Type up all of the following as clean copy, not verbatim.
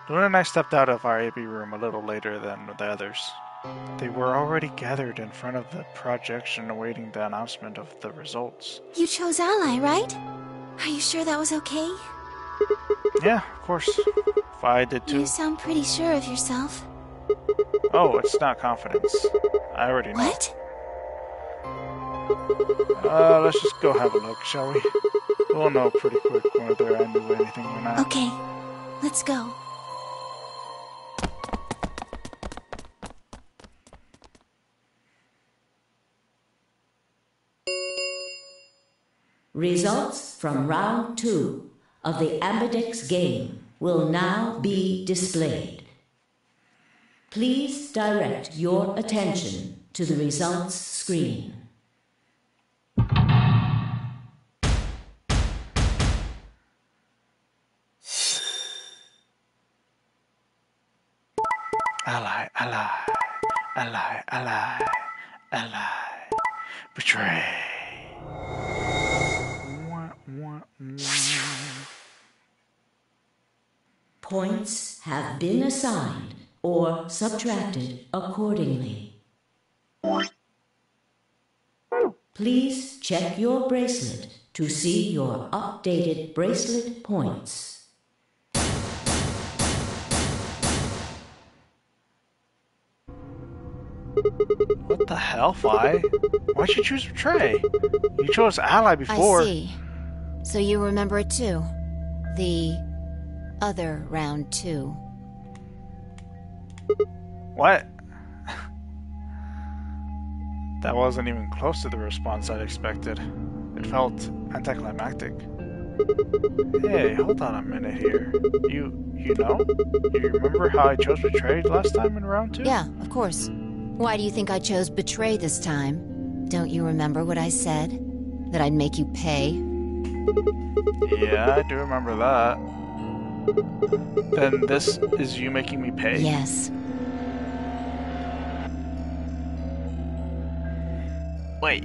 Luna and I stepped out of our AB room a little later than the others. They were already gathered in front of the projection awaiting the announcement of the results. You chose Ally, right? Are you sure that was okay? Yeah, of course. If I did too. You sound pretty sure of yourself. Oh, it's not confidence. I already know. What? Let's just go have a look, shall we? We'll know pretty quick whether I knew anything or not. Okay, let's go. Results from round 2 of the Ambidex game will now be displayed. Please direct your attention to the results screen. Ally, ally, ally, ally, ally. Betray. Points have been assigned or subtracted accordingly. Please check your bracelet to see your updated bracelet points. What the hell, Fi? Why'd you choose Betray? You chose Ally before. I see. So you remember it too? The other round 2. What? That wasn't even close to the response I'd expected. It felt anticlimactic. Hey, hold on a minute here. You know? You remember how I chose Betray last time in round 2? Yeah, of course. Why do you think I chose Betray this time? Don't you remember what I said? That I'd make you pay? Yeah, I do remember that. Then this is you making me pay? Yes. Wait.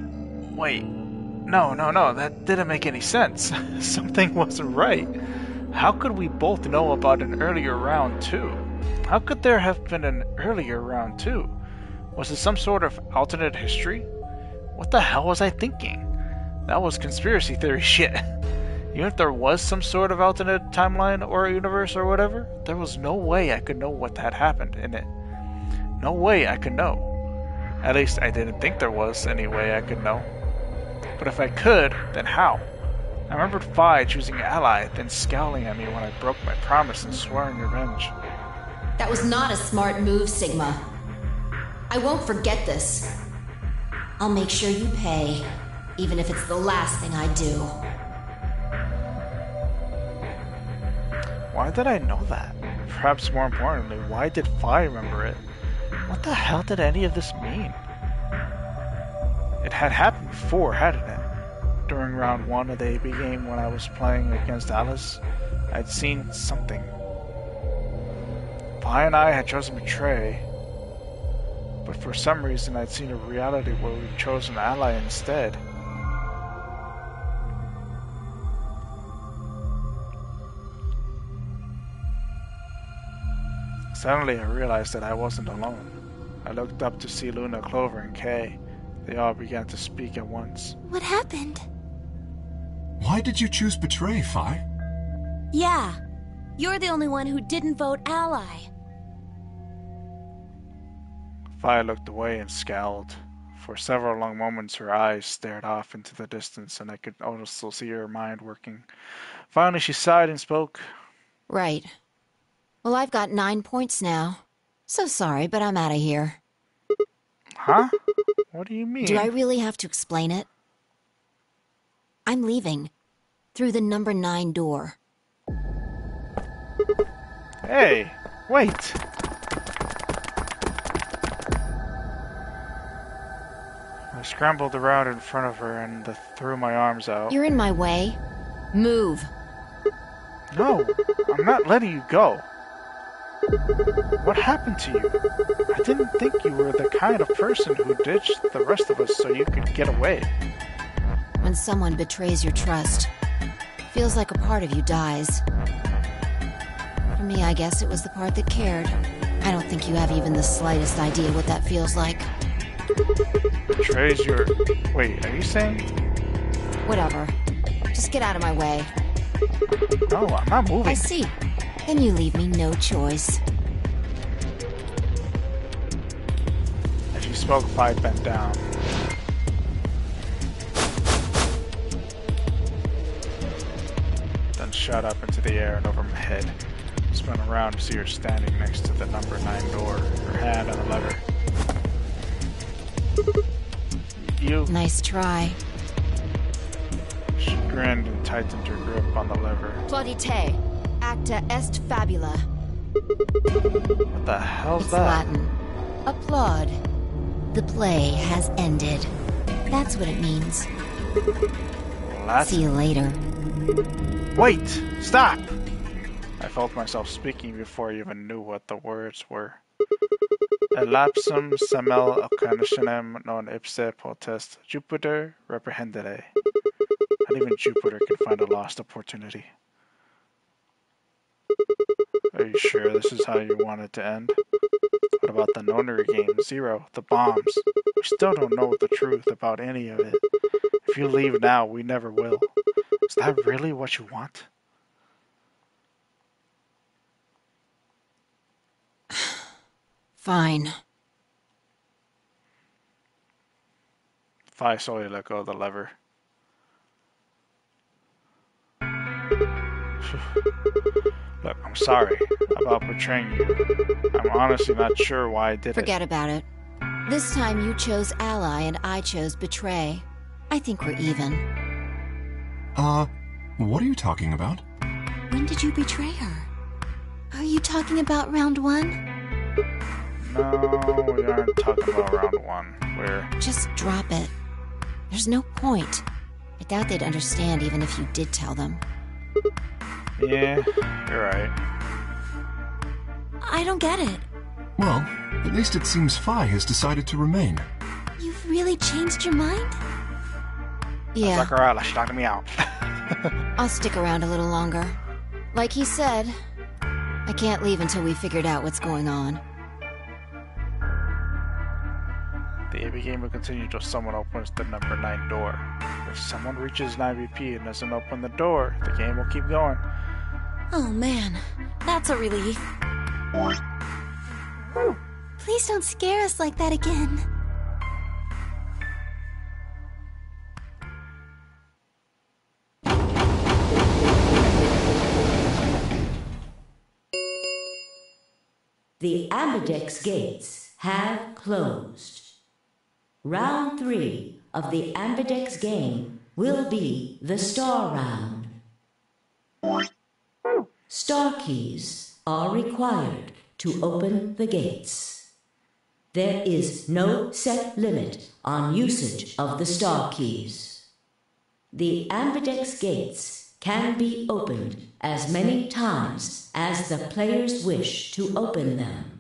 No, that didn't make any sense. Something wasn't right. How could we both know about an earlier round 2? How could there have been an earlier round 2? Was it some sort of alternate history? What the hell was I thinking? That was conspiracy theory shit. Even if there was some sort of alternate timeline or universe or whatever, there was no way I could know what had happened in it. No way I could know. At least I didn't think there was any way I could know. But if I could, then how? I remembered Fi choosing Ally, then scowling at me when I broke my promise and swearing revenge. That was not a smart move, Sigma. I won't forget this. I'll make sure you pay, even if it's the last thing I do. Why did I know that? Perhaps more importantly, why did Fi remember it? What the hell did any of this mean? It had happened before, hadn't it? During round 1 of the AB game when I was playing against Alice, I'd seen something. Fi and I had chosen Betray, but for some reason I'd seen a reality where we'd chosen Ally instead. Suddenly I realized that I wasn't alone. I looked up to see Luna, Clover, and Kay. They all began to speak at once. What happened? Why did you choose Betray, Fi? Yeah, you're the only one who didn't vote Ally. Fi looked away and scowled. For several long moments her eyes stared off into the distance and I could also see her mind working. Finally she sighed and spoke. Right. Well, I've got 9 points now. So sorry, but I'm out of here. Huh? What do you mean? Do I really have to explain it? I'm leaving. Through the number 9 door. Hey, wait! I scrambled around in front of her and threw my arms out. You're in my way. Move. No, I'm not letting you go. What happened to you? I didn't think you were the kind of person who ditched the rest of us so you could get away. When someone betrays your trust, feels like a part of you dies. For me, I guess it was the part that cared. I don't think you have even the slightest idea what that feels like. Betrays your... Wait, are you saying? Whatever. Just get out of my way. No, I'm not moving. I see. Then you leave me no choice. As you spoke, Fi bent down. Then shot up into the air and over my head. Spun around to see her standing next to the number 9 door, her hand on the lever. You... Nice try. She grinned and tightened her grip on the lever. Plaudite, acta est fabula. What the hell's It's that? Latin. Applaud. The play has ended. That's what it means. Latin? See you later. Wait! Stop! I felt myself speaking before I even knew what the words were. Elapsum semel occasionem non ipse potest Jupiter reprehendere. Not even Jupiter can find a lost opportunity. Are you sure this is how you want it to end? What about the nonary game, Zero, the bombs? We still don't know the truth about any of it. If you leave now, we never will. Is that really what you want? Fine. Fi slowly let go of the lever. Look, I'm sorry about betraying you. I'm honestly not sure why I did it. Forget about it. This time you chose ally and I chose betray. I think we're even. What are you talking about? When did you betray her? Are you talking about round 1? No, we aren't talking about round 1. We're... Just drop it. There's no point. I doubt they'd understand even if you did tell them. Yeah, you're right. I don't get it. Well, at least it seems Fi has decided to remain. You've really changed your mind? Yeah, Suck her out like she knocked me out. I'll stick around a little longer. Like he said, I can't leave until we figured out what's going on. The AB game will continue until someone opens the number 9 door. If someone reaches 9BP and doesn't open the door, the game will keep going. Oh man, that's a relief. Please don't scare us like that again. The Ambidex gates have closed. Round 3 of the Ambidex game will be the Star Round. Star keys are required to open the gates. There is no set limit on usage of the Star keys. The Ambidex gates can be opened as many times as the players wish to open them.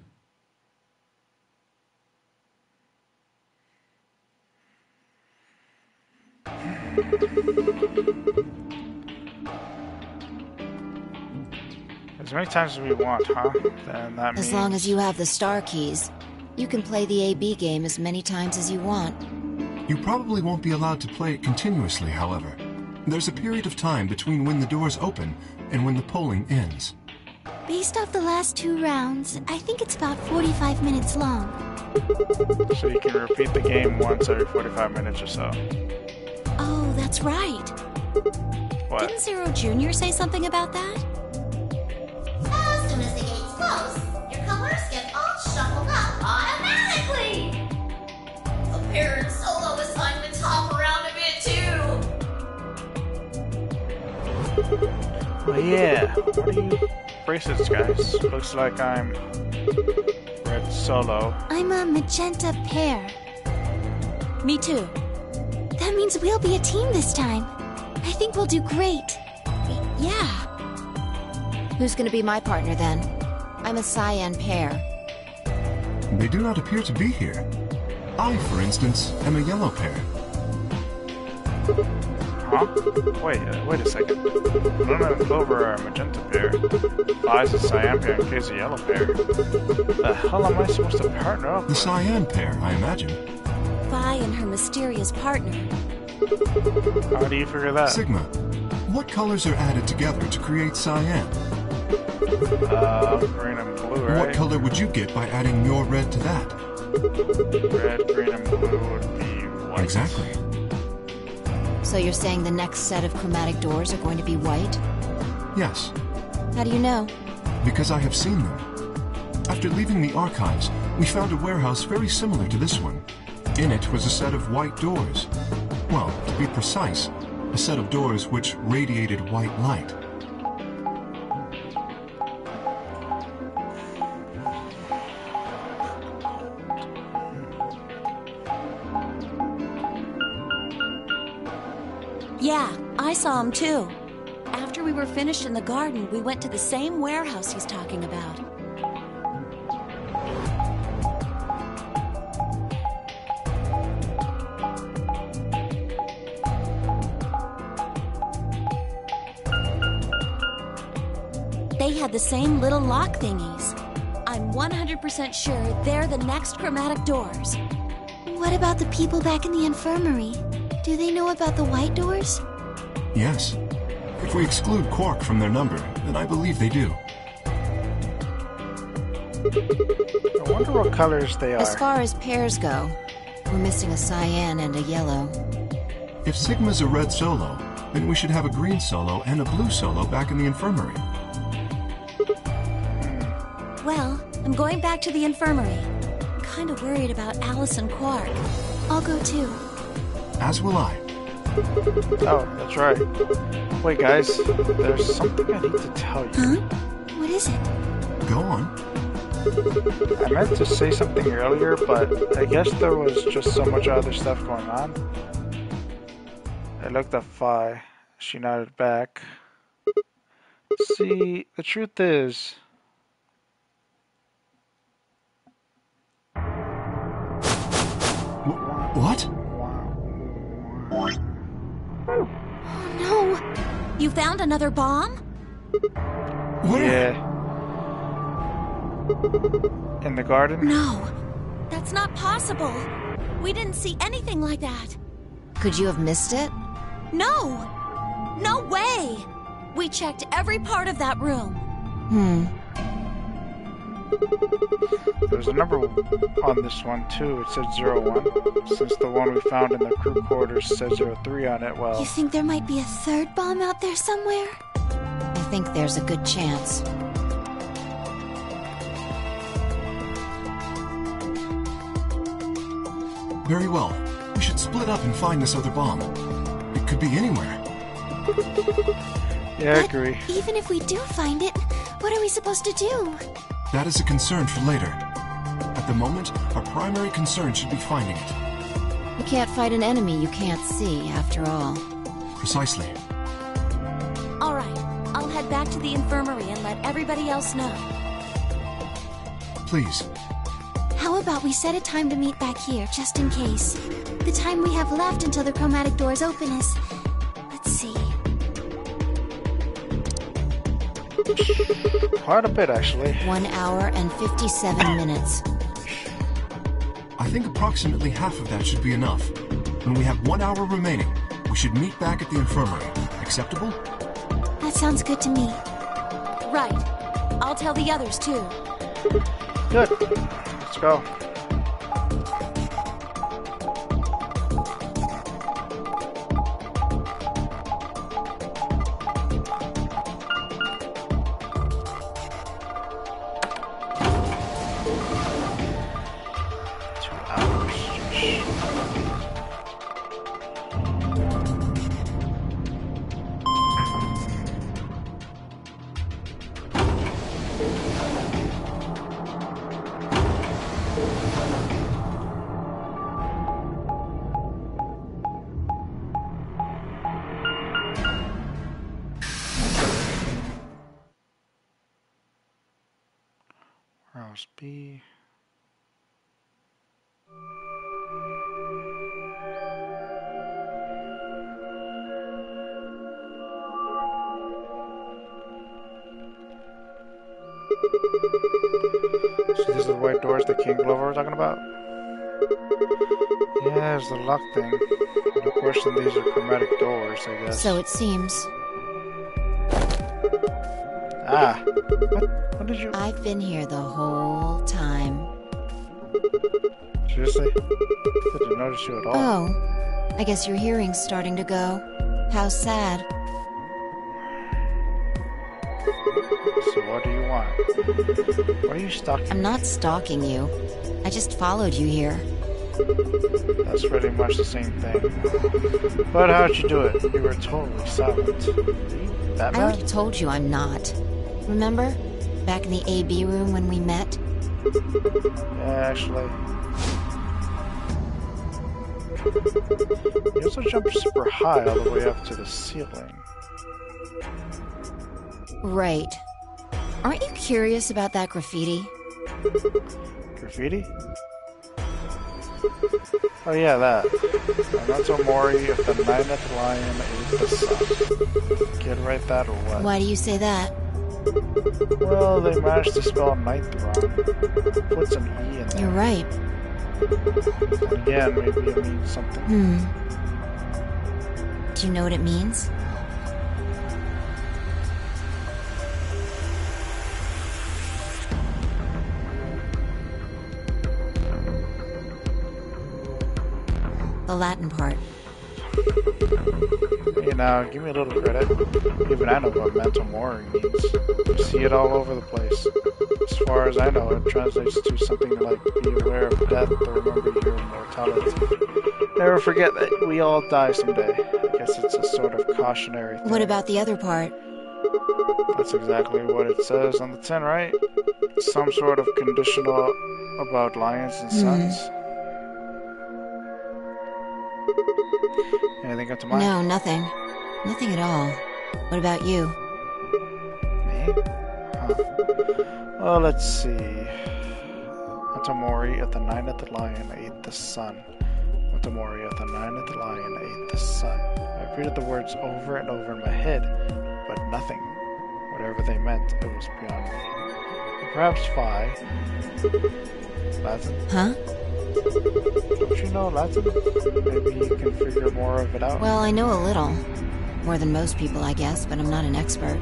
As many times as we want, huh? Then that means... As long as you have the star keys, you can play the AB game as many times as you want. You probably won't be allowed to play it continuously, however. There's a period of time between when the doors open and when the polling ends. Based off the last 2 rounds, I think it's about 45 minutes long. So you can repeat the game once every 45 minutes or so. Oh, that's right. What? Didn't Zero Jr. say something about that? As soon as the gates close, your colors get all shuffled up automatically. The parent solo is time to top around a bit too. Oh yeah, what are you... bracelets, guys? Looks like I'm... red solo. I'm a magenta pair. Me too. That means we'll be a team this time. I think we'll do great. Yeah. Who's gonna be my partner then? I'm a cyan pair. They do not appear to be here. I, for instance, am a yellow pair. Huh? Wait a second. Luna and Clover are a magenta pair. Spies a cyan pair in case a yellow pair. The hell am I supposed to partner up The with? cyan pair, I imagine. Vi and her mysterious partner. How do you figure that? Sigma, what colors are added together to create cyan? Green and blue, right? What color would you get by adding your red to that? Red, green, and blue would be white. Exactly. So you're saying the next set of chromatic doors are going to be white? Yes, How do you know? because I have seen them. After leaving the archives, we found a warehouse very similar to this one. In it was a set of white doors. Well, to be precise, a set of doors which radiated white light. Yeah, I saw him too. After we were finished in the garden, we went to the same warehouse he's talking about. They had the same little lock thingies. I'm 100% sure they're the next chromatic doors. What about the people back in the infirmary? Do they know about the white doors? Yes. If we exclude Quark from their number, then I believe they do. I wonder what colors they As are. far as pairs go, we're missing a cyan and a yellow. If Sigma's a red solo, then we should have a green solo and a blue solo back in the infirmary. Well, I'm going back to the infirmary. Kinda worried about Alice and Quark. I'll go too. As will I. Oh, that's right. Wait, guys, there's something I need to tell you. Huh? What is it? Go on. I meant to say something earlier, but I guess there was just so much other stuff going on. I looked at Phi. She nodded back. See, the truth is... What? Oh no! You found another bomb? Where? Yeah. In the garden? No, that's not possible. We didn't see anything like that. Could you have missed it? No! No way! We checked every part of that room. There's a number on this one too. It said 01. Since the one we found in the crew quarters said 03 on it, well... You think there might be a third bomb out there somewhere? I think there's a good chance. Very well. We should split up and find this other bomb. It could be anywhere. Yeah, I But agree. even if we do find it, what are we supposed to do? That is a concern for later. At the moment, our primary concern should be finding it. You can't fight an enemy you can't see, after all. Precisely. All right, I'll head back to the infirmary and let everybody else know. Please. How about we set a time to meet back here, just in case? The time we have left until the chromatic doors open is... Let's see... Quite a bit, actually. 1 hour and 57 minutes. I think approximately half of that should be enough. When we have 1 hour remaining, we should meet back at the infirmary. Acceptable? That sounds good to me. Right. I'll tell the others too. Good. Let's go. Rouse B. So these are the white doors that King Glover was talking about? Yeah, there's the lock thing. No question these are chromatic doors, I guess. So it seems. Ah! What did you... I've been here the whole time. Seriously? Didn't notice you at all. Oh, I guess your hearing's starting to go. How sad. So what do you want? Why are you stalking I'm me? not stalking you. I just followed you here. That's pretty much the same thing. But how'd you do it? You were totally silent. I Batman? already told you I'm not. Remember? Back in the AB room when we met? Yeah, actually. You also jumped super high all the way up to the ceiling. Right. Aren't you curious about that graffiti? Graffiti? Oh yeah, that. Memento Mori of the Ninth Lion ate the sun. Kid write that or what? Why do you say that? Well, they managed to spell ninth wrong. Puts an E in there. You're right. And again, maybe it means something. Do you know what it means? The Latin part. You know, give me a little credit. Even I know what Memento Mori means. You see it all over the place. As far as I know, it translates to something like be aware of death or remember your mortality. Never forget that we all die someday. I guess it's a sort of cautionary thing. What about the other part? That's exactly what it says on the tin, right? Some sort of conditional about lions and suns. Anything come to mind? No, nothing. Nothing at all. What about you? Me? Huh. Well, let's see. Matamori at the ninth lion ate the sun. Matamori at the ninth lion ate the sun. I repeated the words over and over in my head, but nothing. Whatever they meant, it was beyond me. Perhaps phi. Latin? Huh? Don't you know Latin? Maybe you can figure more of it out. Well, I know a little. More than most people, I guess, but I'm not an expert.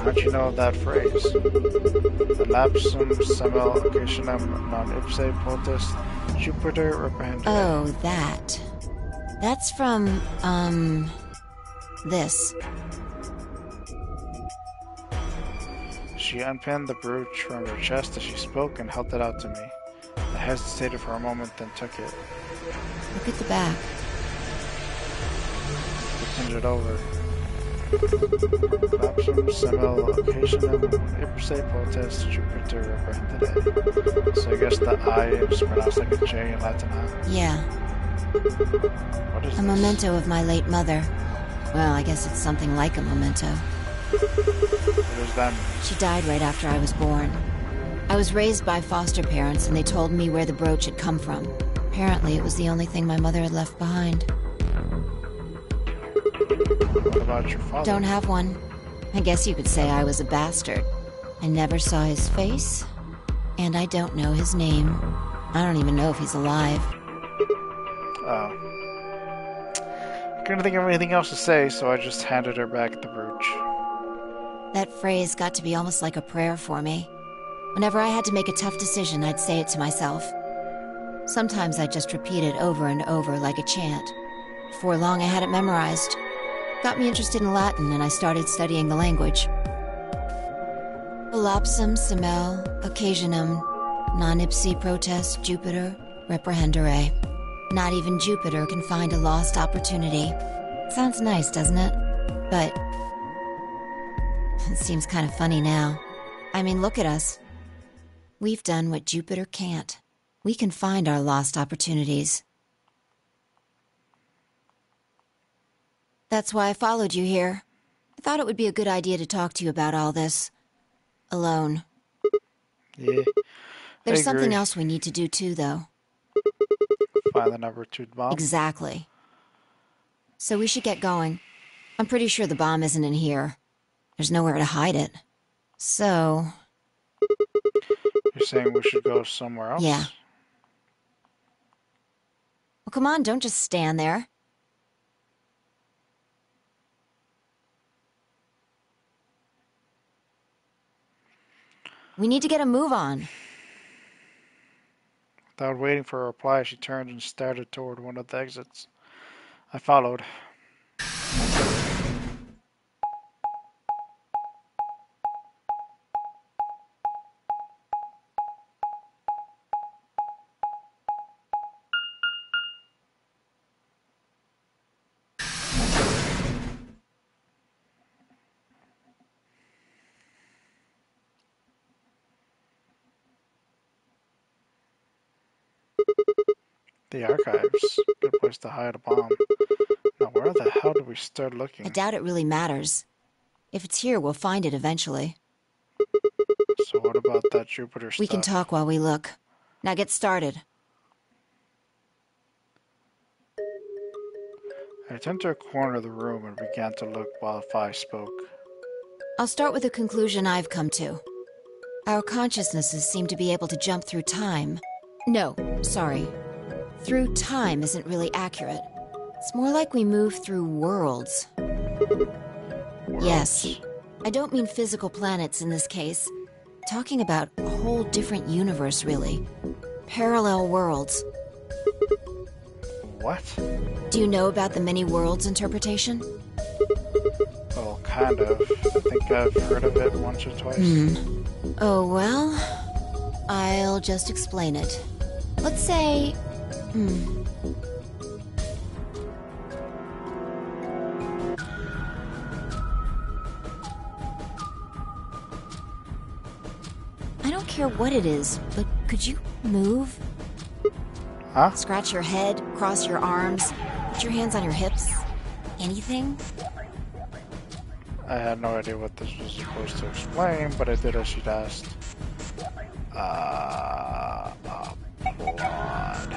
How'd you know that phrase? The lapsum semel occasionum non ipse potest Jupiter reprehendere. Oh, that. That's from, this. She unpinned the brooch from her chest as she spoke and held it out to me. I hesitated for a moment, then took it. Look at the back. I turned it over. Lapsum semel occasionum ipse potest Jupiter reprehendere. So I guess the I is pronounced like a J in Latin, huh? Yeah. What is A this? memento of my late mother. Well, I guess it's something like a memento. What does that mean? She died right after I was born. I was raised by foster parents, and they told me where the brooch had come from. Apparently, it was the only thing my mother had left behind. What about your father? Don't have one. I guess you could say I was a bastard. I never saw his face, and I don't know his name. I don't even know if he's alive. Oh. Couldn't think of anything else to say, so I just handed her back the brooch. That phrase got to be almost like a prayer for me. Whenever I had to make a tough decision, I'd say it to myself. Sometimes I'd just repeat it over and over like a chant. Before long, I had it memorized. Got me interested in Latin, and I started studying the language. Lapsum semel occasionum non ipse protest Jupiter reprehendere. Not even Jupiter can find a lost opportunity. Sounds nice, doesn't it? But it seems kind of funny now. I mean, look at us. We've done what Jupiter can't. We can find our lost opportunities. That's why I followed you here. I thought it would be a good idea to talk to you about all this. Alone. Yeah. There's I something agree. else we need to do too, though. Find the number 2 bomb. Exactly. So we should get going. I'm pretty sure the bomb isn't in here. There's nowhere to hide it. So... You're saying we should go somewhere else? Yeah. Well, come on, don't just stand there. We need to get a move on. Without waiting for a reply, she turned and started toward one of the exits. I followed. The archives. Good place to hide a bomb. Now, where the hell do we start looking? I doubt it really matters. If it's here, we'll find it eventually. So what about that Jupiter stuff? We can talk while we look. Now get started. I turned to a corner of the room and began to look while Phi spoke. I'll start with a conclusion I've come to. Our consciousnesses seem to be able to jump through time. No, sorry. Through time isn't really accurate. It's more like we move through worlds. Yes. I don't mean physical planets in this case. Talking about a whole different universe, really. Parallel worlds. What? Do you know about the many worlds interpretation? Well, kind of. I think I've heard of it once or twice. Oh, well, I'll just explain it. Let's say... I don't care what it is, but could you move? Huh? Scratch your head, cross your arms, put your hands on your hips. Anything? I had no idea what this was supposed to explain, but I did as she'd asked. Applaud.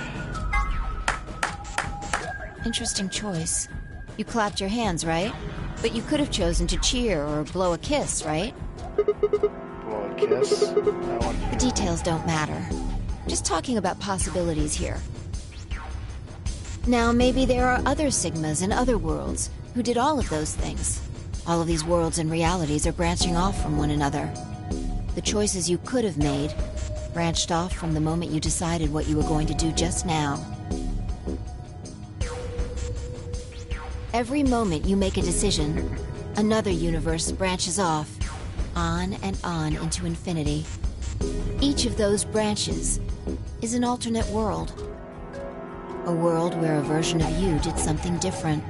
Interesting choice. You clapped your hands, right? But you could have chosen to cheer or blow a kiss, right? Blow a kiss? That one. The details don't matter. Just talking about possibilities here. Now, maybe there are other Sigmas in other worlds who did all of those things. All of these worlds and realities are branching off from one another. The choices you could have made branched off from the moment you decided what you were going to do just now. Every moment you make a decision, another universe branches off, on and on into infinity. Each of those branches is an alternate world. A world where a version of you did something different.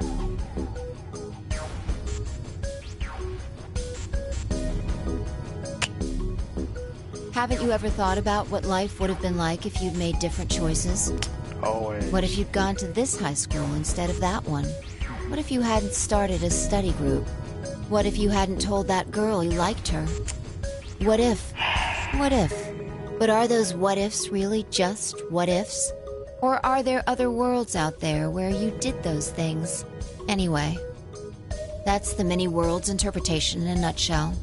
Haven't you ever thought about what life would have been like if you'd made different choices? Always. What if you'd gone to this high school instead of that one? What if you hadn't started a study group? What if you hadn't told that girl you liked her? What if? What if? But are those what ifs really just what ifs? Or are there other worlds out there where you did those things? Anyway, that's the many worlds interpretation in a nutshell.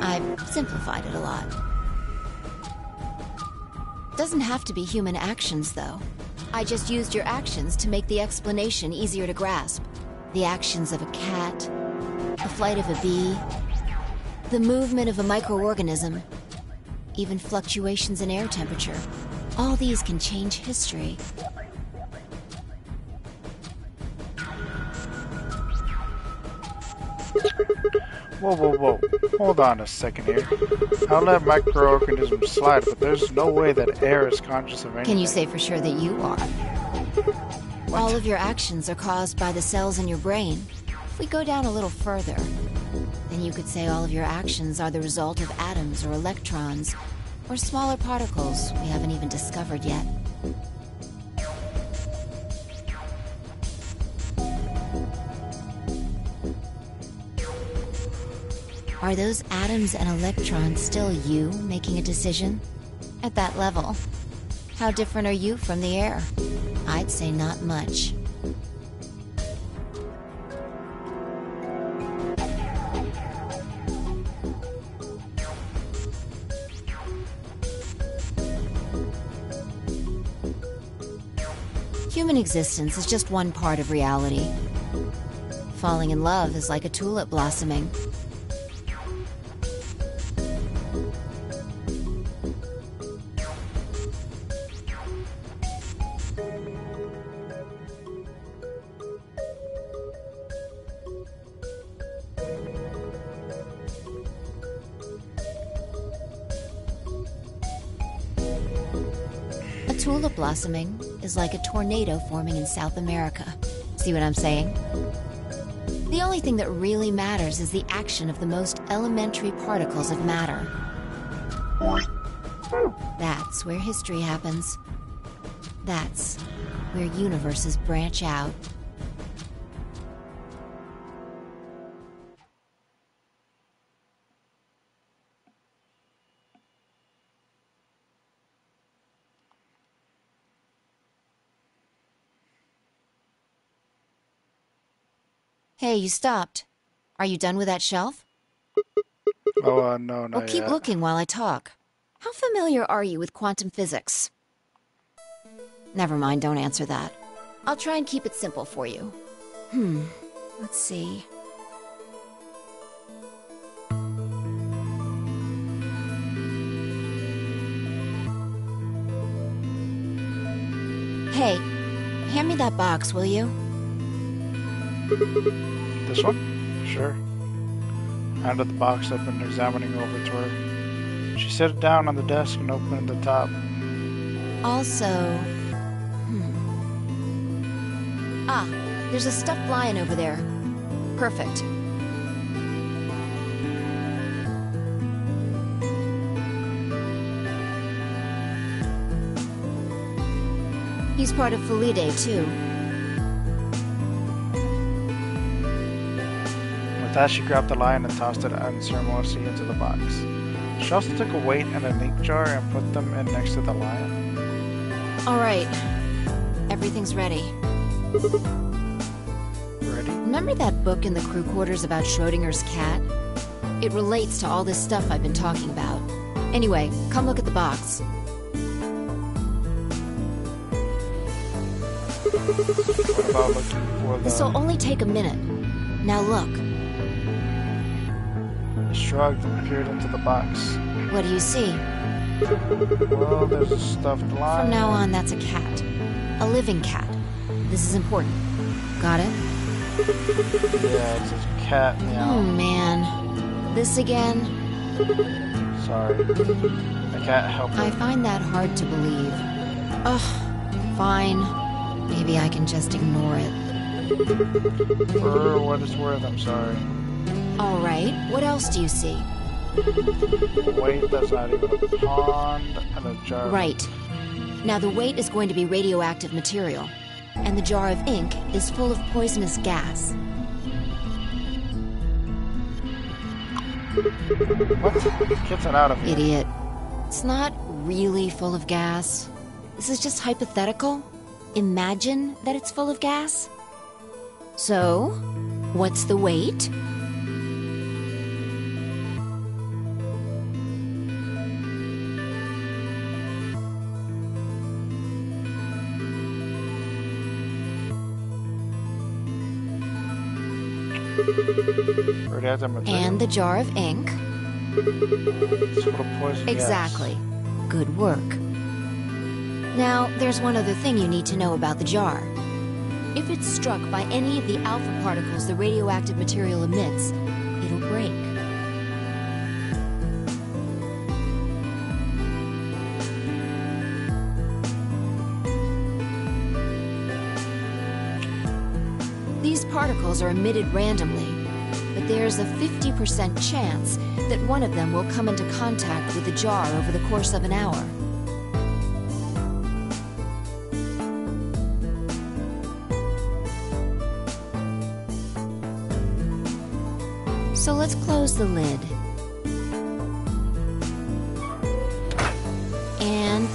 I've simplified it a lot. Doesn't have to be human actions, though. I just used your actions to make the explanation easier to grasp. The actions of a cat, the flight of a bee, the movement of a microorganism, even fluctuations in air temperature. All these can change history. Whoa, whoa, whoa. Hold on a second here. I'll let microorganisms slide, but there's no way that air is conscious of anything. Can you say for sure that you are? What? All of your actions are caused by the cells in your brain. If we go down a little further, then you could say all of your actions are the result of atoms or electrons, or smaller particles we haven't even discovered yet. Are those atoms and electrons still you making a decision? At that level, how different are you from the air? I'd say not much. Human existence is just one part of reality. Falling in love is like a tulip blossoming. A tulip blossoming is like a tornado forming in South America. See what I'm saying? The only thing that really matters is the action of the most elementary particles of matter. That's where history happens. That's where universes branch out. Hey, you stopped. Are you done with that shelf? Oh, no, Well, not keep yet. looking while I talk. How familiar are you with quantum physics? Never mind, don't answer that. I'll try and keep it simple for you. Let's see. Hey, hand me that box, will you? This one? Sure. Handed the box I'd been examining over to her. She set it down on the desk and opened the top. Also... Ah, there's a stuffed lion over there. Perfect. He's part of Felidae, too. With that, she grabbed the lion and tossed it unceremoniously into the box. She also took a weight and an ink jar and put them in next to the lion. All right. Everything's ready. Ready? Remember that book in the crew quarters about Schrodinger's cat? It relates to all this stuff I've been talking about. Anyway, come look at the box. What about looking for the... This'll only take a minute. Now look. He shrugged and peered into the box. What do you see? Well, there's a stuffed lion. From now on, that's a cat. A living cat. This is important. Got it? Yeah, it says cat meow. Oh, man. This again? Sorry. I can't help I it. find that hard to believe. Ugh. Fine. Maybe I can just ignore it. For what it's worth, I'm sorry. All right. What else do you see? Wait, that's not even a pond and a jar. Right. Now the weight is going to be radioactive material, and the jar of ink is full of poisonous gas. What? Get it out of here. Idiot. It's not really full of gas. This is just hypothetical. Imagine that it's full of gas. So, what's the weight? Radioactive material. And the jar of ink. It's full of poison gas. Exactly. Good work. Now, there's one other thing you need to know about the jar. If it's struck by any of the alpha particles the radioactive material emits, it'll break. These particles are emitted randomly, but there's a 50% chance that one of them will come into contact with the jar over the course of an hour. So let's close the lid.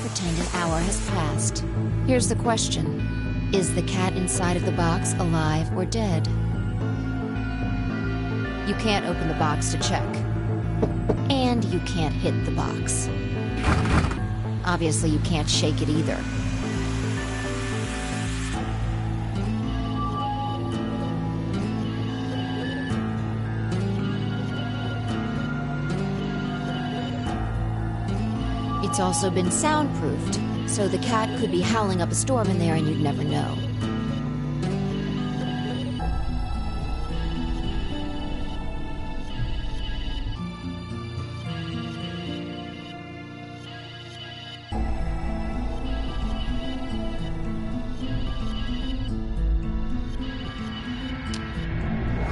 pretend an hour has passed. Here's the question. Is the cat inside of the box alive or dead? You can't open the box to check. And you can't hit the box. Obviously, you can't shake it either. It's also been soundproofed, so the cat could be howling up a storm in there and you'd never know.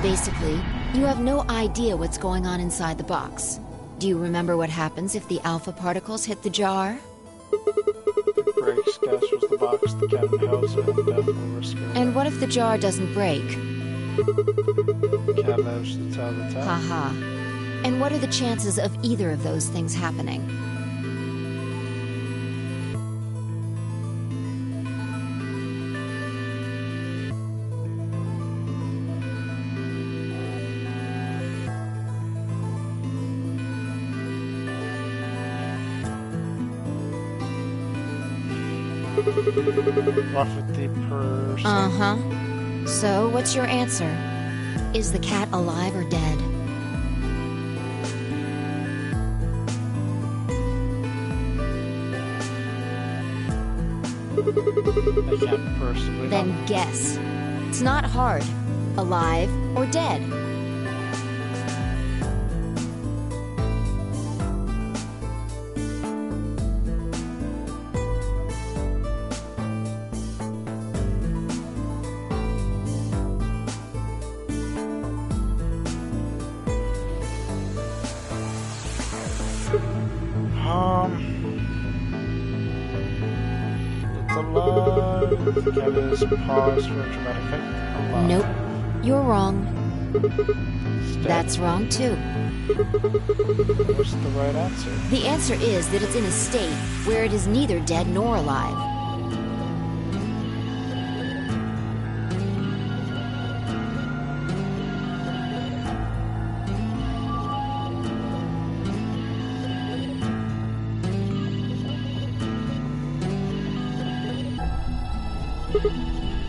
Basically, you have no idea what's going on inside the box. Do you remember what happens if the alpha particles hit the jar? It breaks, scatters the box, the cat inhales it, and death will risk it. And what if the jar doesn't break? The cat lives to tell the tale. Haha. And what are the chances of either of those things happening? Off 50%. Uh-huh. So, what's your answer? Is the cat alive or dead? I can't personally. Then guess. It's not hard. Alive or dead? It's alive. The cat is paused for a dramatic effect. Alive. Nope. You're wrong. It's dead. That's wrong too. What's the right answer? The answer is that it's in a state where it is neither dead nor alive.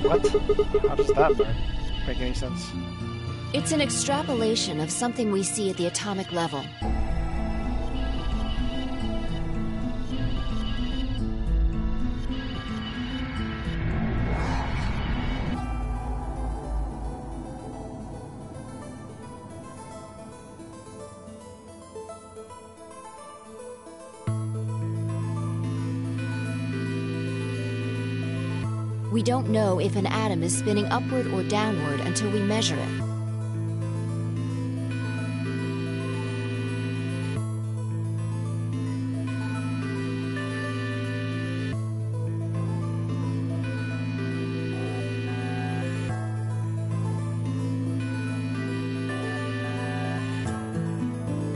What? How does that make any sense? It's an extrapolation of something we see at the atomic level. We don't know if an atom is spinning upward or downward until we measure it.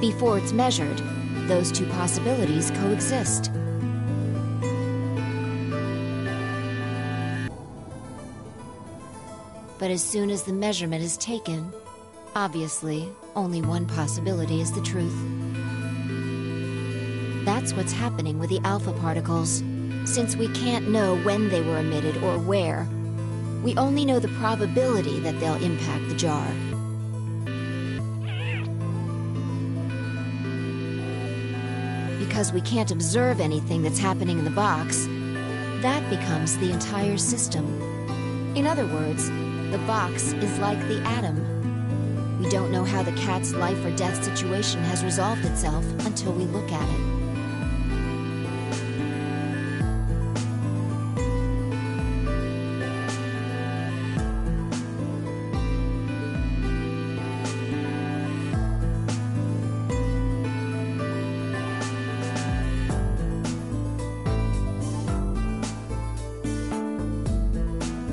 Before it's measured, those two possibilities coexist. But as soon as the measurement is taken, obviously, only one possibility is the truth. That's what's happening with the alpha particles. Since we can't know when they were emitted or where, we only know the probability that they'll impact the jar. Because we can't observe anything that's happening in the box, that becomes the entire system. In other words, the box is like the atom. We don't know how the cat's life or death situation has resolved itself until we look at it.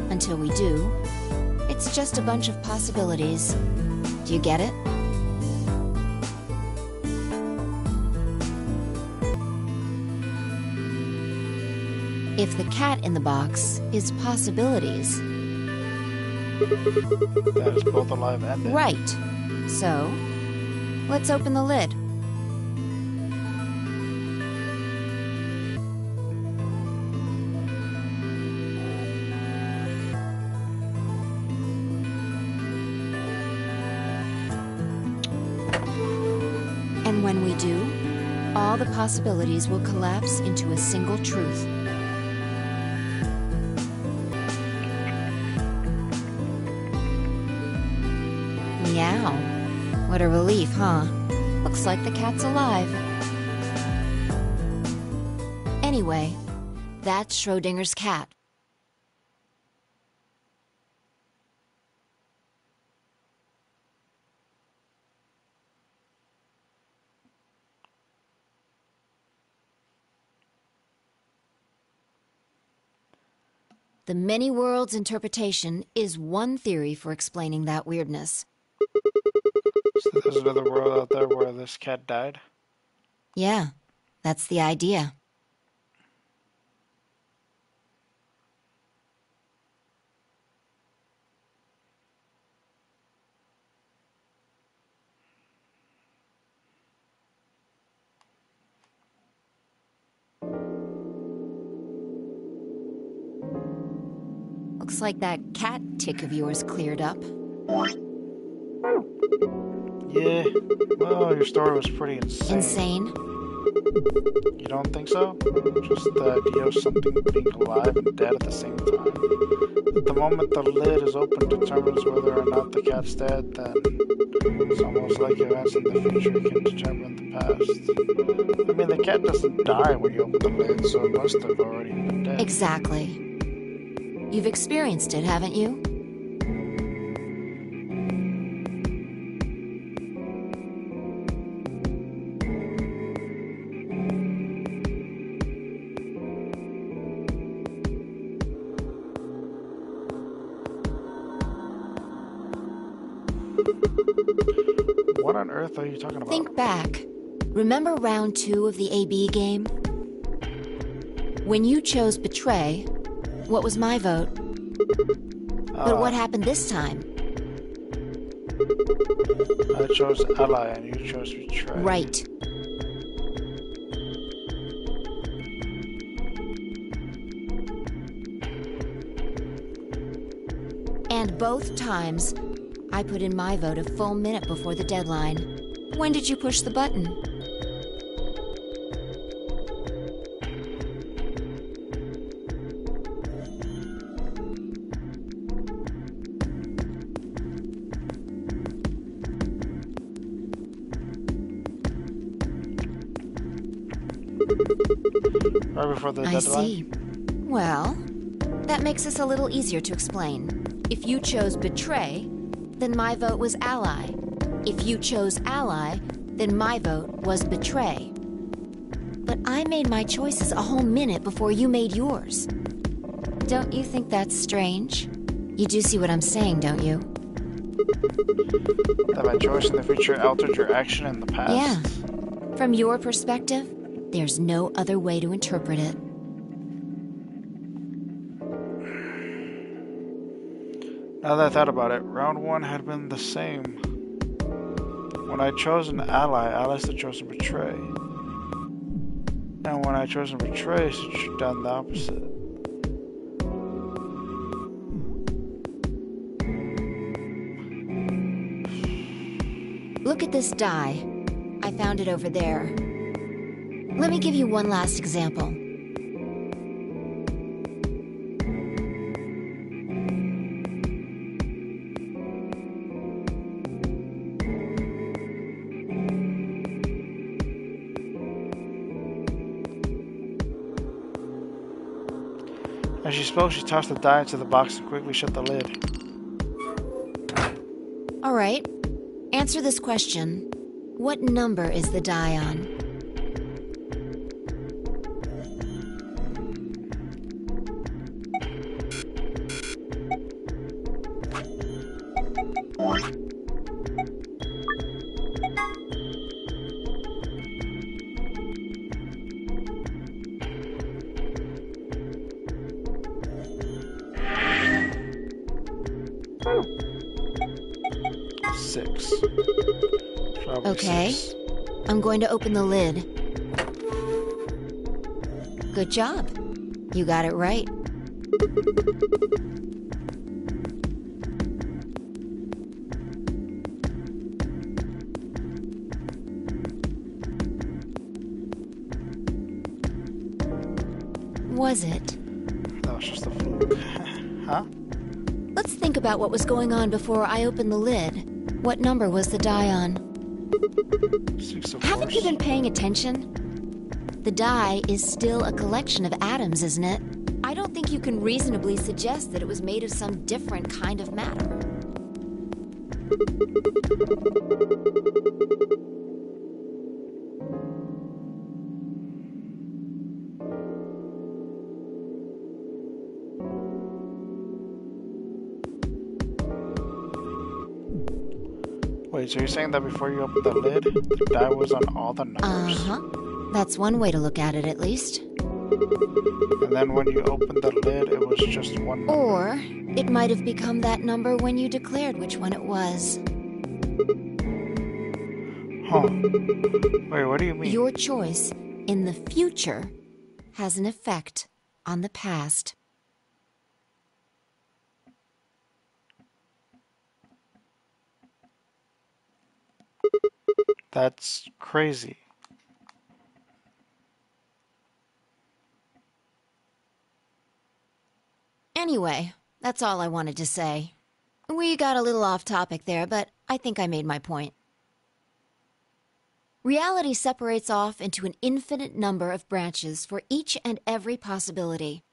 Until we do, it's just a bunch of possibilities. Do you get it? if the cat in the box is possibilities. That is both alive and dead. Right. So, let's open the lid. And when we do, all the possibilities will collapse into a single truth. Meow. What a relief, huh? Looks like the cat's alive. Anyway, that's Schrodinger's cat. The many worlds interpretation is one theory for explaining that weirdness. So there's another world out there where this cat died? Yeah, that's the idea. Looks like that cat tick of yours cleared up. Yeah, well, your story was pretty insane. Insane? You don't think so? Just the idea of something being alive and dead at the same time. At the moment the lid is open determines whether or not the cat's dead, then it's almost like events in the future can determine the past. I mean, the cat doesn't die when you open the lid, so it must have already been dead. Exactly. You've experienced it, haven't you? What on earth are you talking about? Think back. Remember round 2 of the AB game? When you chose Betray, what was my vote? But what happened this time? I chose Ally and you chose Betray. Right. And both times, I put in my vote a full minute before the deadline. When did you push the button? Right before the deadline? I see. Well, that makes this a little easier to explain. If you chose Betray, then my vote was Ally. If you chose Ally, then my vote was Betray. But I made my choices a whole minute before you made yours. Don't you think that's strange? You do see what I'm saying, don't you? That my choice in the future altered your action in the past? Yeah. From your perspective, there's no other way to interpret it. Now that I thought about it, round 1 had been the same. When I chose an ally, Alice had chosen Betray. And when I chose Betray, she should have done the opposite. Look at this die. I found it over there. Let me give you one last example. As she spoke, she tossed the die into the box and quickly shut the lid. All right. Answer this question. What number is the die on? 6. Probably Okay. 6. I'm going to open the lid. Good job. You got it right. Was it? That was just a fluke. Huh? Let's think about what was going on before I opened the lid. What number was the die on? 6, of Haven't you course. been paying attention? The die is still a collection of atoms, isn't it? I don't think you can reasonably suggest that it was made of some different kind of matter. Wait, so you're saying that before you opened the lid, the die was on all the numbers? Uh-huh. That's one way to look at it, at least. And then when you opened the lid, it was just one number. Or it might have become that number when you declared which one it was. Huh. Wait, what do you mean? Your choice in the future has an effect on the past. That's crazy. Anyway, that's all I wanted to say. We got a little off topic there, but I think I made my point. Reality separates off into an infinite number of branches for each and every possibility.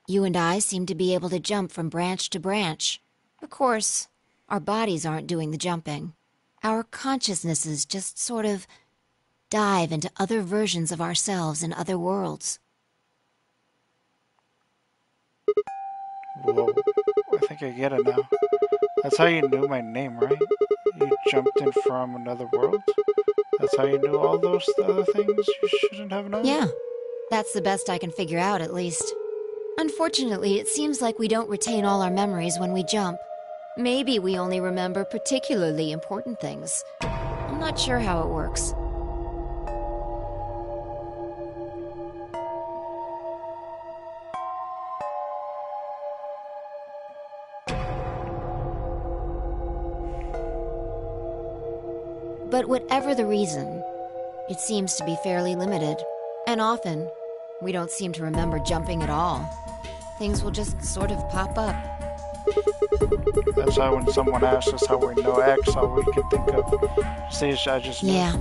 You and I seem to be able to jump from branch to branch. Of course, our bodies aren't doing the jumping. Our consciousnesses just sort of dive into other versions of ourselves in other worlds. Whoa. I think I get it now. That's how you knew my name, right? You jumped in from another world? That's how you knew all those other things you shouldn't have known? Yeah, that's the best I can figure out, at least. Unfortunately, it seems like we don't retain all our memories when we jump. Maybe we only remember particularly important things. I'm not sure how it works. But whatever the reason, it seems to be fairly limited. And often, we don't seem to remember jumping at all. Things will just sort of pop up. That's why when someone asks us how we know X, all we can think of is I just know. Yeah,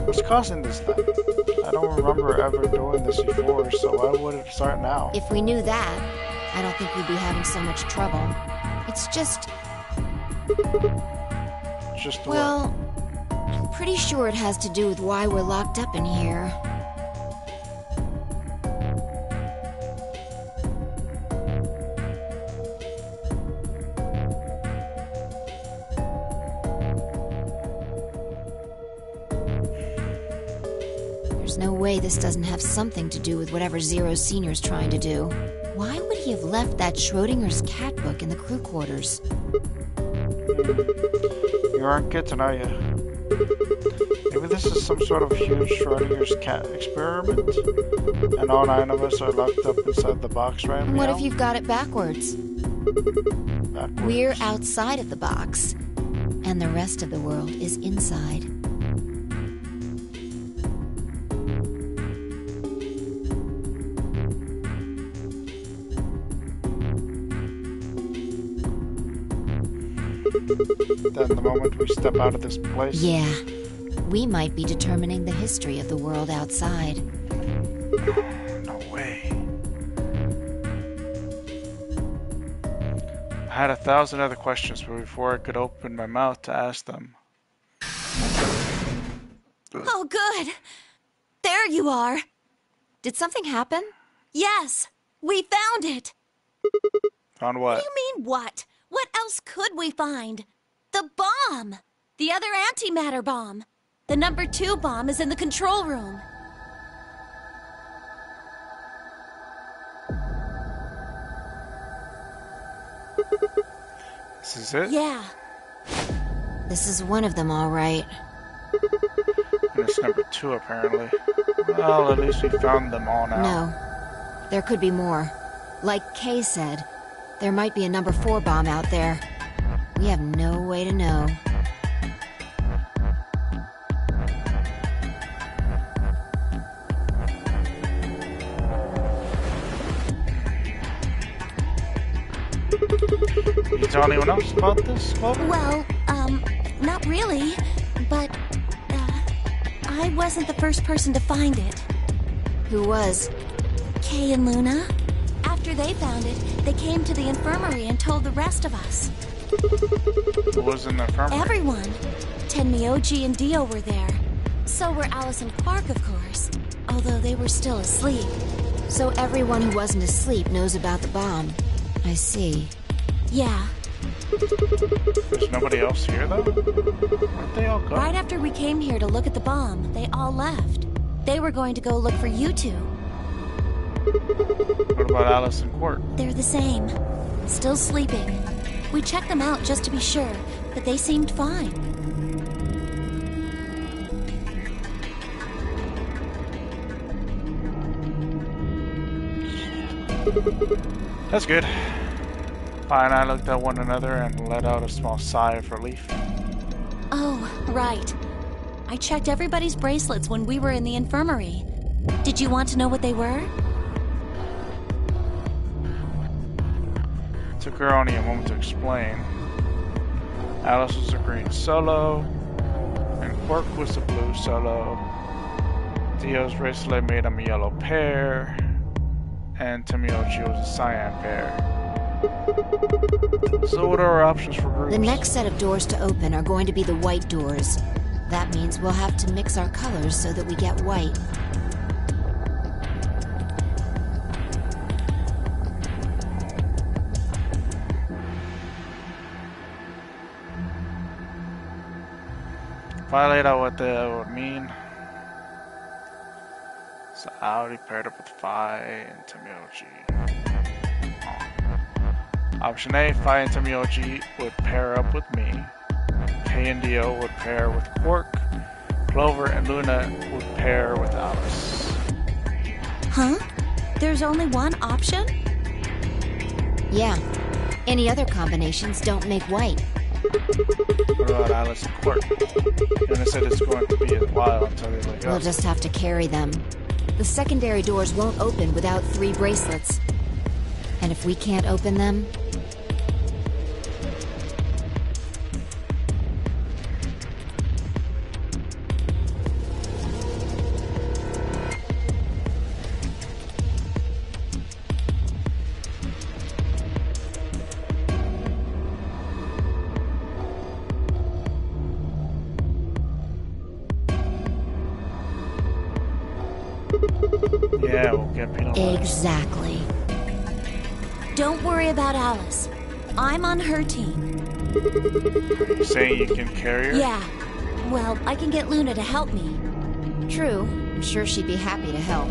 What's causing this then? I don't remember ever doing this before, so why would it start now? if we knew that, I don't think we'd be having so much trouble. It's just, Just the well, I'm pretty sure it has to do with why we're locked up in here. There's no way this doesn't have something to do with whatever Zero Senior's trying to do. Why would he have left that Schrodinger's cat book in the crew quarters? You aren't getting, are you? Maybe this is some sort of huge Schrodinger's cat experiment, and all 9 of us are locked up inside the box right now. What if you've got it backwards? Backwards. We're outside of the box, and the rest of the world is inside. Then the moment we step out of this place, Yeah, we might be determining the history of the world outside. no way. I had 1,000 other questions, but before I could open my mouth to ask them, Oh, good. There you are. Did something happen? Yes, we found it. found What what? do you mean, what? What else could we find? The bomb! The other antimatter bomb. The number 2 bomb is in the control room. This is it? Yeah. This is one of them, all right. And it's number 2, apparently. Well, at least we found them all now. No. There could be more. Like Kay said, there might be a number 4 bomb out there. We have no way to know. You tell anyone else about this, Clover? Well, not really. But, I wasn't the first person to find it. Who was? Kay and Luna. After they found it, they came to the infirmary and told the rest of us. Who was in the infirmary? Everyone. Tenmyoji and Dio were there. So were Alice and Quark, of course. Although they were still asleep. So everyone who wasn't asleep knows about the bomb. I see. Yeah. There's nobody else here, though? Where'd they all go? Right after we came here to look at the bomb, they all left. They were going to go look for you two. What about Alice and Quark? They're the same. Still sleeping. We checked them out just to be sure, but they seemed fine. That's good. Fine, I looked at one another and let out a small sigh of relief. Oh, right. I checked everybody's bracelets when we were in the infirmary. Did you want to know what they were? Took her only a moment to explain. Alice was a green solo, and Quark was a blue solo. Dio's bracelet made him a yellow pair, and Tenmyoji was a cyan pair. So what are our options for groups? The next set of doors to open are going to be the white doors. That means we'll have to mix our colors so that we get white. If I laid out what that would mean. So I already paired up with Phi and Tenmyoji. Option A, Phi and Tenmyoji would pair up with me. Kay and Dio would pair with Quark. Clover and Luna would pair with Alice. Huh? There's only one option? Yeah. Any other combinations don't make white. What about Alice and Quark? Luna said it's going to be a while until they wake We'll up. just have to carry them. The secondary doors won't open without 3 bracelets. And if we can't open them... Yeah, we'll get penalized. Exactly. Don't worry about Alice. I'm on her team. Are you saying you can carry her? Yeah. Well, I can get Luna to help me. True. I'm sure she'd be happy to help.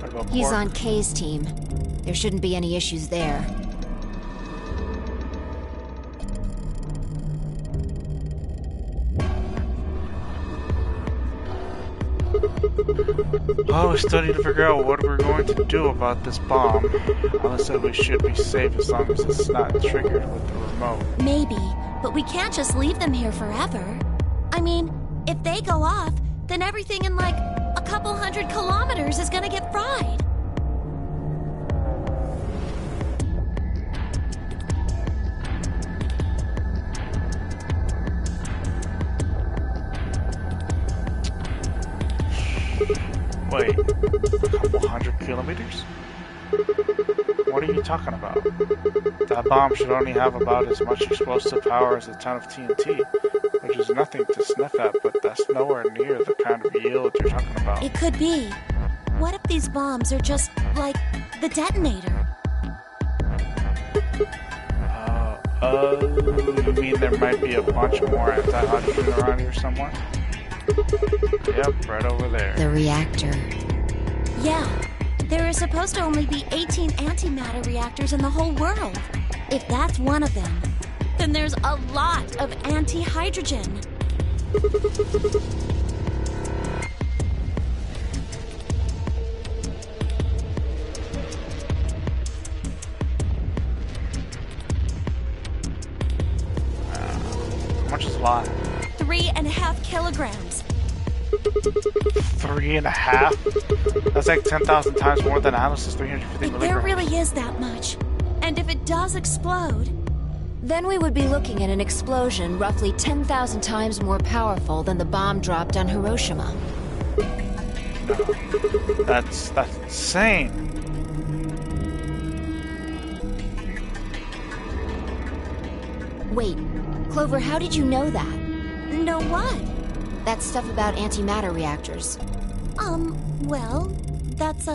What about He's Quark? on Kay's team. There shouldn't be any issues there. Well, we still need to figure out what we're going to do about this bomb. Alice said we should be safe as long as it's not triggered with the remote. Maybe, but we can't just leave them here forever. I mean, if they go off, then everything in like a couple 100 kilometers is gonna get fried. Wait, a couple 100 kilometers? What are you talking about? That bomb should only have about as much explosive power as a ton of TNT, which is nothing to sniff at, but that's nowhere near the kind of yield you're talking about. It could be. What if these bombs are just like the detonator? You mean there might be a bunch more anti-hydrogen around here somewhere? Yep, right over there. The reactor. Yeah, there are supposed to only be 18 antimatter reactors in the whole world. If that's one of them, then there's a lot of anti-hydrogen. How much is a lot? 3.5 kilograms. 3.5? That's like 10,000 times more than Alice's 350 If milligrams. there really is that much, and if it does explode, Then we would be looking at an explosion roughly 10,000 times more powerful than the bomb dropped on Hiroshima. That's insane. Wait, Clover, how did you know that? know what? That stuff about antimatter reactors. Well, that's,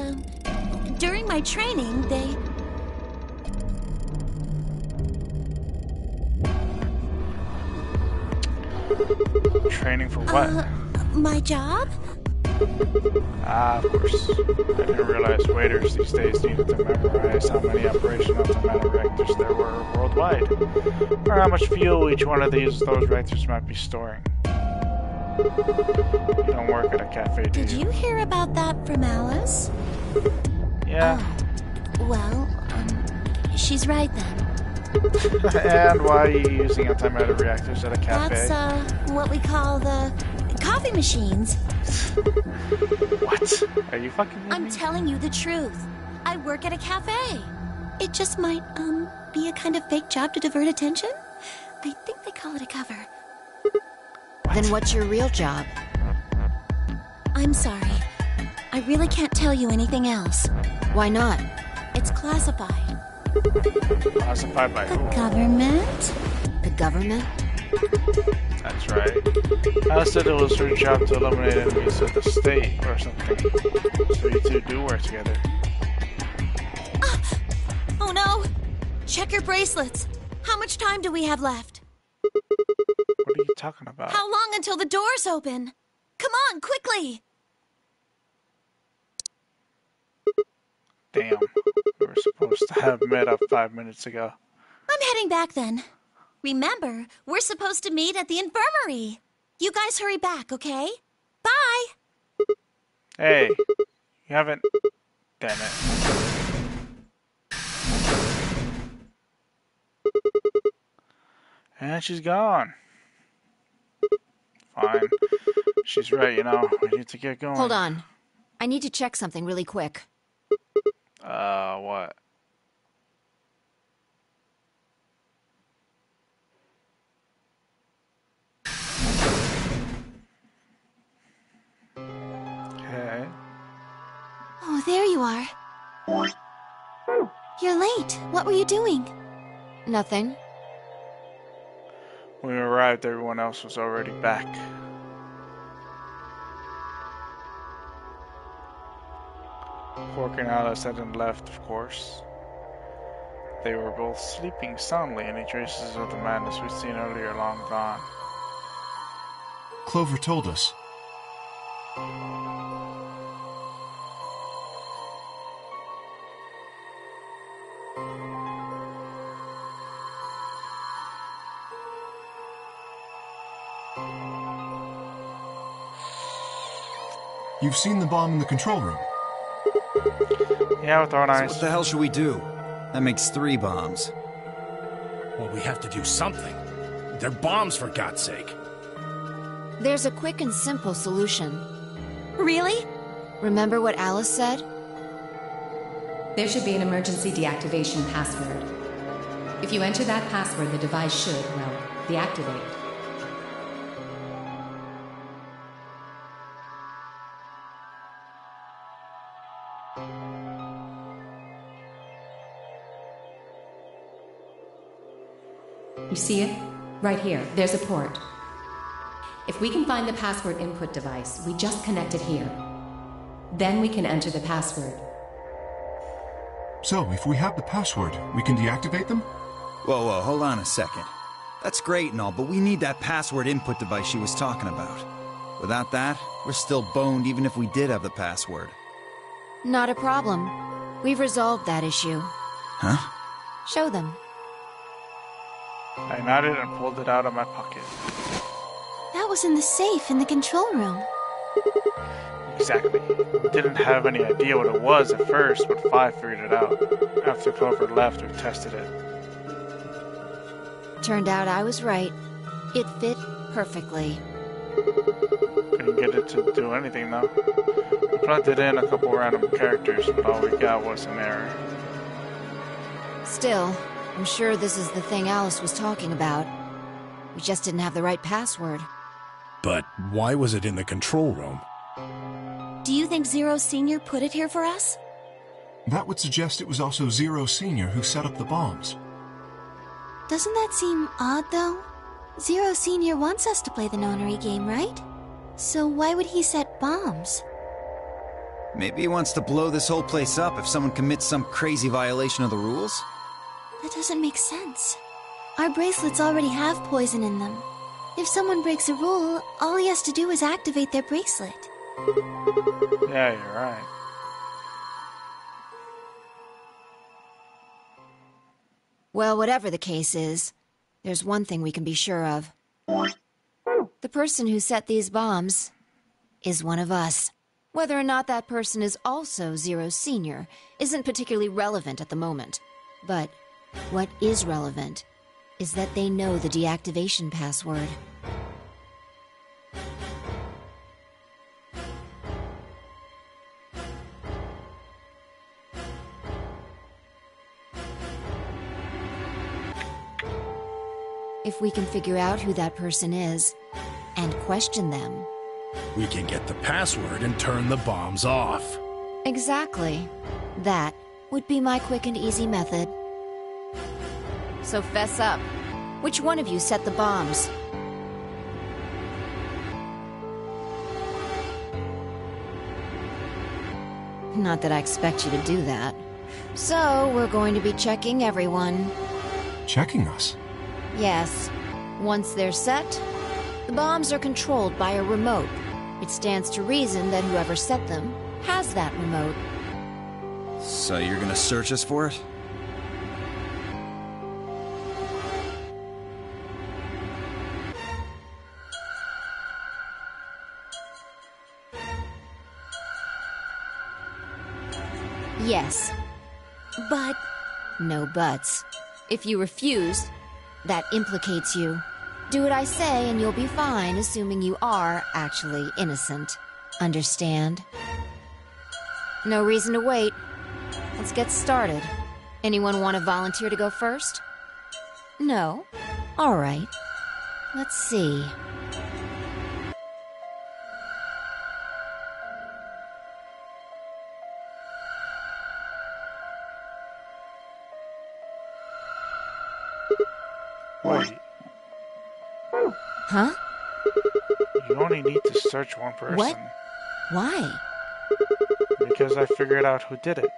during my training, they... Training for what? My job? Of course. I didn't realize waiters these days needed to memorize how many operational antimatter reactors there were worldwide, or how much fuel each one of those reactors might be storing. You don't work at a cafe, do Did you hear about that from Alice? Yeah. Oh, well, she's right then. And why are you using antimatter reactors at a cafe? That's, what we call the coffee machines. What? Are you fucking with I'm me? telling you the truth. I work at a cafe. It just might, be a kind of fake job to divert attention. I think they call it a cover. Then what's your real job? I'm sorry. I really can't tell you anything else. Why not? It's classified. Classified by The who? government? The government? That's right. Alice said it was her job to eliminate enemies of the state or something. So you two do work together. Oh no! Check your bracelets. How much time do we have left? What are you talking about? How long until the doors open? Come on, quickly! Damn. We were supposed to have met up 5 minutes ago. I'm heading back then. Remember, we're supposed to meet at the infirmary. You guys hurry back, okay? Bye! Hey, you haven't... Damn it. And she's gone. Fine. She's right, you know. We need to get going. Hold on. I need to check something really quick. What? Okay. Oh, there you are. You're late. What were you doing? Nothing. When we arrived, everyone else was already back. Quark and Alice hadn't left, of course. They were both sleeping soundly, any traces of the madness we'd seen earlier long gone. Clover told us. You've seen the bomb in the control room. Yeah, with our So eyes. what the hell should we do? That makes 3 bombs. Well, we have to do something. They're bombs, for God's sake. There's a quick and simple solution. Really? Remember what Alice said? There should be an emergency deactivation password. If you enter that password, the device should, well, deactivate. You see it? Right here. There's a port. If we can find the password input device, we just connect it here. Then we can enter the password. So, if we have the password, we can deactivate them? Whoa, whoa, hold on a second. That's great and all, but we need that password input device she was talking about. Without that, we're still boned even if we did have the password. Not a problem. We've resolved that issue. Huh? Show them. I nodded and pulled it out of my pocket. That was in the safe in the control room. Exactly. Didn't have any idea what it was at first, but Five figured it out. After Clover left, we tested it. Turned out I was right. It fit perfectly. Couldn't get it to do anything though. We plugged it in a couple random characters, but all we got was an error. Still, I'm sure this is the thing Alice was talking about. We just didn't have the right password. But why was it in the control room? Do you think Zero Senior put it here for us? That would suggest it was also Zero Senior who set up the bombs. Doesn't that seem odd, though? Zero Senior wants us to play the nonary game, right? So why would he set bombs? Maybe he wants to blow this whole place up if someone commits some crazy violation of the rules? That doesn't make sense. Our bracelets already have poison in them. If someone breaks a rule, all he has to do is activate their bracelet. Yeah, you're right. Well, whatever the case is, there's one thing we can be sure of. The person who set these bombs is one of us. Whether or not that person is also Zero Senior isn't particularly relevant at the moment. But what is relevant is that they know the deactivation password. If we can figure out who that person is and question them. We can get the password and turn the bombs off. Exactly. That would be my quick and easy method. So fess up. Which one of you set the bombs? Not that I expect you to do that. So, we're going to be checking everyone. Checking us? Yes. Once they're set, the bombs are controlled by a remote. It stands to reason that whoever set them has that remote. So you're gonna search us for it? Yes. But No buts. If you refuse, that implicates you. Do what I say and you'll be fine, assuming you are actually innocent. Understand? No reason to wait. Let's get started. Anyone want to volunteer to go first? No? All right. Let's see. Wait, Huh? you only need to search one person. What? Why? Because I figured out who did it.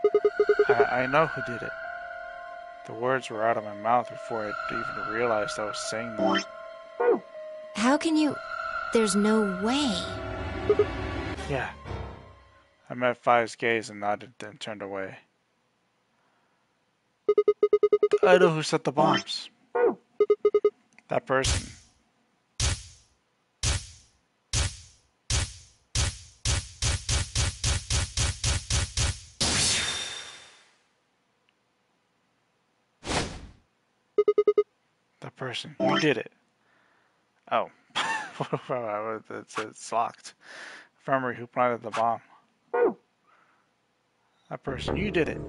I know who did it. The words were out of my mouth before I even realized I was saying them. How can you... There's no way. Yeah. I met Five's gaze and nodded, then turned away. I know who set the bombs. That person. That person. You did it. Oh. It's locked. Infirmary who planted the bomb. That person. You did it.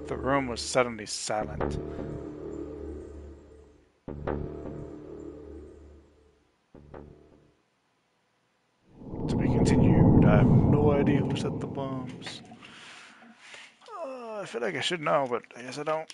The room was suddenly silent. To be continued. I have no idea who set the bombs. I feel like I should know, but I guess I don't.